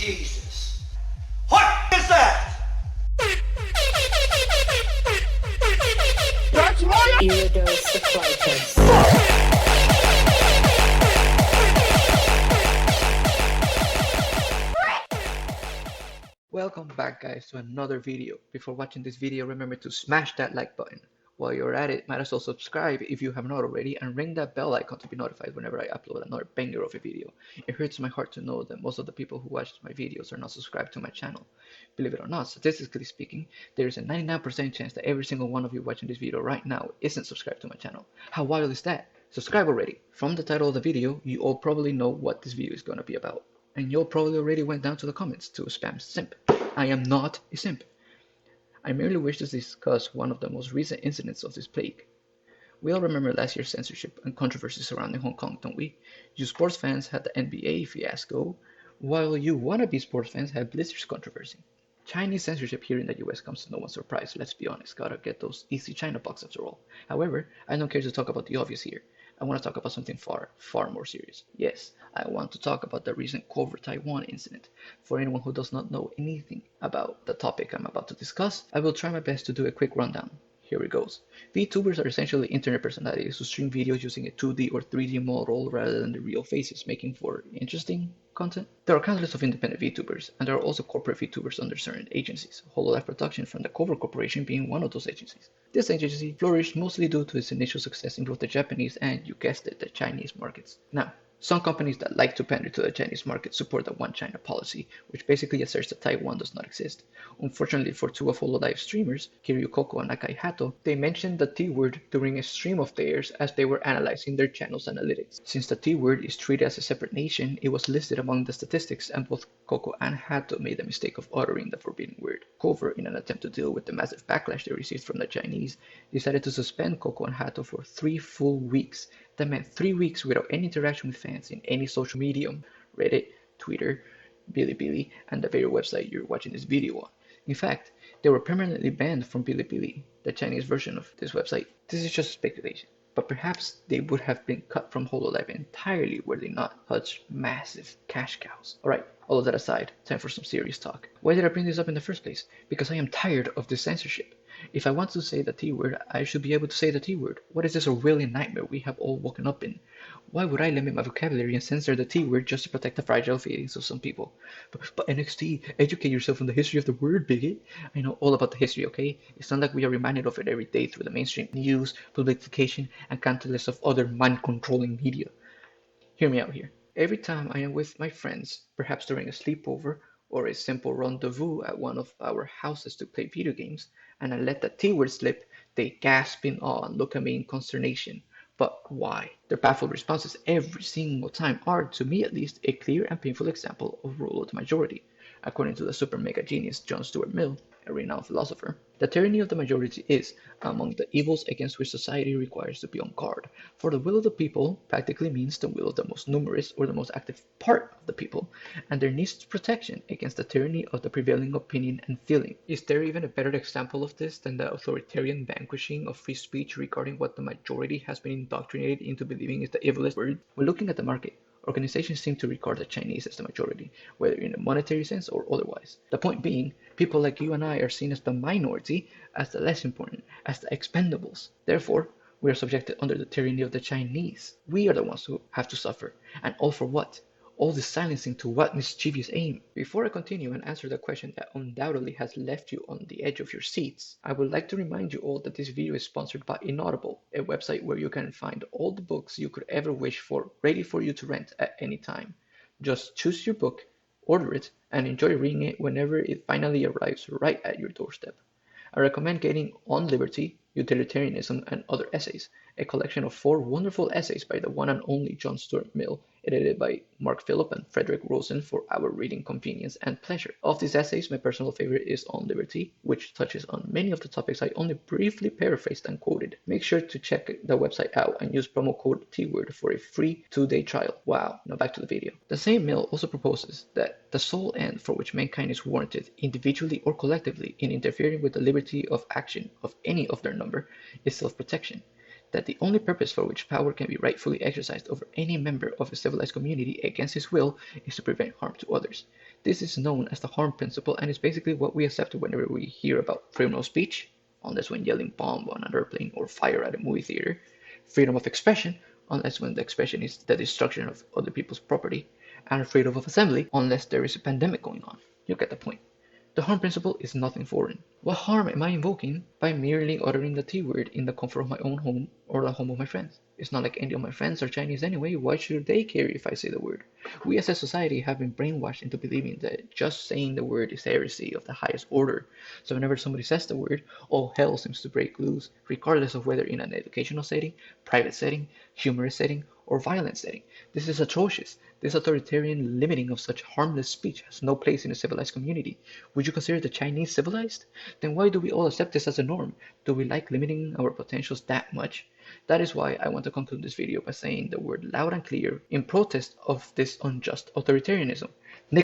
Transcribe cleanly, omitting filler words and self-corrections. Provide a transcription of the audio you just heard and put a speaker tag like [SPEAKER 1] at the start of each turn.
[SPEAKER 1] Jesus. What is that?
[SPEAKER 2] That's right!
[SPEAKER 3] Erodose Supply Test.
[SPEAKER 4] Welcome back guys to another video. Before watching this video, remember to smash that like button. While you're at it, might as well subscribe if you have not already and ring that bell icon to be notified whenever I upload another banger of a video. It hurts my heart to know that most of the people who watch my videos are not subscribed to my channel. Believe it or not, statistically speaking, there is a 99% chance that every single one of you watching this video right now isn't subscribed to my channel. How wild is that? Subscribe already. From the title of the video, you all probably know what this video is going to be about. And you all probably already went down to the comments to spam simp. I am not a simp. I merely wish to discuss one of the most recent incidents of this plague. We all remember last year's censorship and controversy surrounding Hong Kong, don't we? You sports fans had the NBA fiasco, while you wannabe sports fans had Blizzard's controversy. Chinese censorship here in the US comes to no one's surprise, let's be honest, gotta get those easy China bucks after all. However, I don't care to talk about the obvious here. I want to talk about something far more serious. Yes, I want to talk about the recent Cover Taiwan incident. For anyone who does not know anything about the topic I'm about to discuss, I will try my best to do a quick rundown. Here it goes. VTubers are essentially internet personalities who stream videos using a 2D or 3D model rather than the real faces, making for interesting content. There are countless of independent VTubers, and there are also corporate VTubers under certain agencies, Hololive Production from the Cover Corporation being one of those agencies. This agency flourished mostly due to its initial success in both the Japanese and, you guessed it, the Chinese markets. Now, some companies that like to pander to the Chinese market support the One China policy, which basically asserts that Taiwan does not exist. Unfortunately for two of Hololive streamers, Kiryu Koko and Nakai Hato, they mentioned the T-word during a stream of theirs as they were analyzing their channel's analytics. Since the T-word is treated as a separate nation, it was listed among the statistics, and both Koko and Hato made the mistake of uttering the forbidden word. Cover, in an attempt to deal with the massive backlash they received from the Chinese, decided to suspend Koko and Hato for 3 full weeks. That meant 3 weeks without any interaction with fans in any social medium, Reddit, Twitter, Bilibili, and the very website you're watching this video on. In fact, they were permanently banned from Bilibili, the Chinese version of this website. This is just speculation, but perhaps they would have been cut from Hololive entirely were they not such massive cash cows. Alright, all of that aside, time for some serious talk. Why did I bring this up in the first place? Because I am tired of this censorship. If I want to say the T-word, I should be able to say the T-word. What is this Orwellian nightmare we have all woken up in? Why would I limit my vocabulary and censor the T-word just to protect the fragile feelings of some people? But NXT, educate yourself on the history of the word, bigot. I know all about the history, okay? It's not like we are reminded of it every day through the mainstream news, publication, and countless of other mind-controlling media. Hear me out here. Every time I am with my friends, perhaps during a sleepover, or a simple rendezvous at one of our houses to play video games, and I let the T-word slip, they gasp in awe and look at me in consternation. But why? Their baffled responses every single time are, to me at least, a clear and painful example of rule of the majority. According to the super mega genius John Stuart Mill, a renowned philosopher, the tyranny of the majority is among the evils against which society requires to be on guard. For the will of the people practically means the will of the most numerous or the most active part of the people, and there needs protection against the tyranny of the prevailing opinion and feeling. Is there even a better example of this than the authoritarian vanquishing of free speech regarding what the majority has been indoctrinated into believing is the evilest word? When looking at the market, organizations seem to regard the Chinese as the majority, whether in a monetary sense or otherwise. The point being, people like you and I are seen as the minority, as the less important, as the expendables. Therefore, we are subjected under the tyranny of the Chinese. We are the ones who have to suffer. And all for what? All this silencing to what mischievous aim? Before I continue and answer the question that undoubtedly has left you on the edge of your seats, I would like to remind you all that this video is sponsored by Inaudible, a website where you can find all the books you could ever wish for, ready for you to rent at any time. Just choose your book, order it, and enjoy reading it whenever it finally arrives right at your doorstep. I recommend getting On Liberty, Utilitarianism, and Other Essays, a collection of 4 wonderful essays by the one and only John Stuart Mill, edited by Mark Phillip and Frederick Rosen for our reading convenience and pleasure. Of these essays, my personal favorite is On Liberty, which touches on many of the topics I only briefly paraphrased and quoted. Make sure to check the website out and use promo code T-word for a free 2-day trial. Wow, now back to the video. The same Mill also proposes that the sole end for which mankind is warranted, individually or collectively, in interfering with the liberty of action of any of their number is self-protection. that the only purpose for which power can be rightfully exercised over any member of a civilized community against his will is to prevent harm to others. This is known as the harm principle and is basically what we accept whenever we hear about freedom of speech, unless when yelling bomb on an airplane or fire at a movie theater, freedom of expression, unless when the expression is the destruction of other people's property, and freedom of assembly, unless there is a pandemic going on. You get the point. The harm principle is nothing foreign. What harm am I invoking by merely uttering the T word in the comfort of my own home or the home of my friends? It's not like any of my friends are Chinese anyway. Why should they care if I say the word? We as a society have been brainwashed into believing that just saying the word is heresy of the highest order. So whenever somebody says the word, all hell seems to break loose, regardless of whether in an educational setting, private setting, humorous setting, or violent setting. This is atrocious. This authoritarian limiting of such harmless speech has no place in a civilized community. Would you consider the Chinese civilized? Then why do we all accept this as a norm? Do we like limiting our potentials that much? That is why I want to conclude this video by saying the word loud and clear in protest of this unjust authoritarianism.